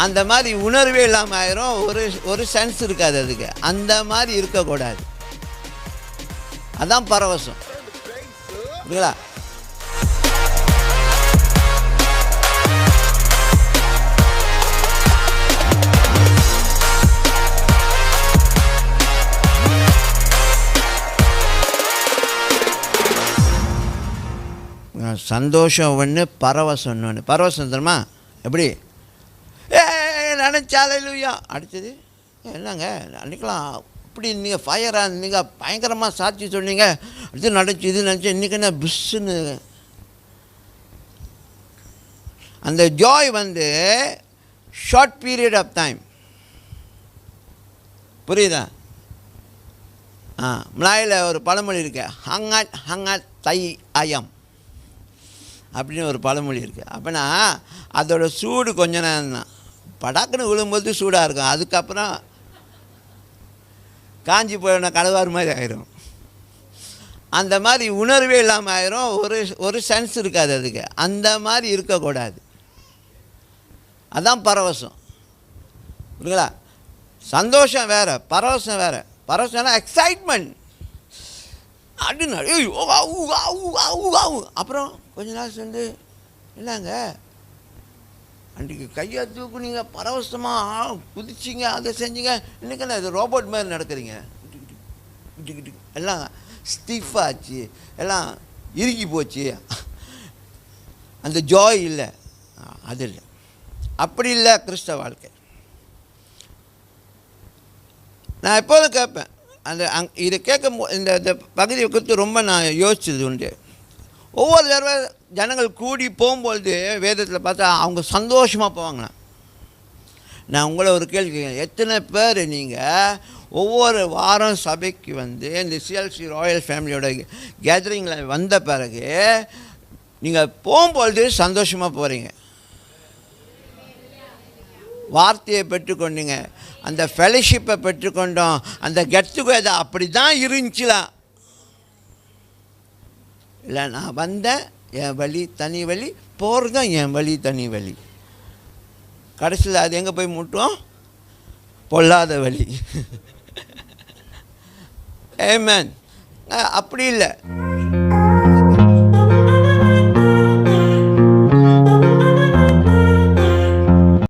அந்த மாதிரி உணர்வே இல்லாமல் ஆயிரும். ஒரு சென்ஸ் இருக்காது அதுக்கு. அந்த மாதிரி இருக்கக்கூடாது. அதான் பரவசம். இல்லைங்களா? சந்தோஷம் ஒன்று, பரவசம் ஒன்று. பரவசம் தெரியுமா எப்படி? நினச்சாலையா அடுத்தது என்னங்க அன்றைக்கெலாம் இப்படி நீங்கள் ஃபயராக இருந்தீங்க, பயங்கரமாக சாட்சி சொன்னீங்க, அடுத்து நடந்துச்சு, இது நினச்சி இன்றைக்கி என்ன புஷ்ஷுன்னு. அந்த ஜாய் வந்து ஷார்ட் பீரியட் ஆஃப் டைம். புரியுதா? மலாயில் ஒரு பழமொழி இருக்கு, ஹங்காட் தை அயம் அப்படின்னு ஒரு பழமொழி இருக்குது. அப்போனா அதோட சூடு கொஞ்ச நேரம் தான், படாக்குன்னு விழும்போது சூடாக இருக்கும், அதுக்கப்புறம் காஞ்சி போயின கழுவாறு மாதிரி ஆயிரும். அந்த மாதிரி உணர்வே இல்லாமல் ஆயிரும். ஒரு சென்ஸ் இருக்காது அதுக்கு. அந்த மாதிரி இருக்கக்கூடாது. அதான் பரவசம். புரியுங்களா? சந்தோஷம் வேறு, பரவசம் வேறு. பரவசம்னா எக்ஸைட்மெண்ட். அப்படின்னு அப்புறம் கொஞ்ச நாள் சேர்ந்து இல்லைங்க அன்றைக்கி கையை தூக்குனீங்க, பரவசமாக குதிச்சிங்க, அதை செஞ்சீங்க, இன்றைக்கி என்ன இது ரோபோட் மாதிரி நடக்கிறீங்க, எல்லாம் ஸ்டிஃபாச்சு, எல்லாம் இறுக்கி போச்சு. அந்த ஜாய் இல்லை, அது இல்லை. அப்படி இல்லை கிறிஸ்தவ வாழ்க்கை. நான் எப்போதும் கேட்பேன், இதை கேட்கும் இந்த பகுதியை குறித்து ரொம்ப நான் யோசிச்சது உண்டு. ஒவ்வொரு தடவை ஜனங்கள் கூடி போகும்பொழுது வேதத்தில் பார்த்தா அவங்க சந்தோஷமாக போவாங்களாம். நான் உங்களை ஒரு கேள்வி கேட்குறேன், எத்தனை பேர் நீங்கள் ஒவ்வொரு வாரம் சபைக்கு வந்து இந்த சிஎல்சி ராயல் ஃபேமிலியோட கேதரிங்கில் வந்த பிறகு நீங்கள் போகும்பொழுது சந்தோஷமாக போகிறீங்க, வார்த்தையை பெற்றுக்கொண்டீங்க, அந்த ஃபெலோஷிப்பை பெற்றுக்கொண்டோம், அந்த கெட் டுகெதர் அப்படி தான் இருந்துச்சுலாம். இல்லை நான் வந்தேன், என் வழி தனி வழி, போகிறது தான் என் வழி தனி வழி. கடைசியில் அது எங்கே போய் முட்டும்? பொல்லாத வழி. ஆமென். அப்படி இல்லை.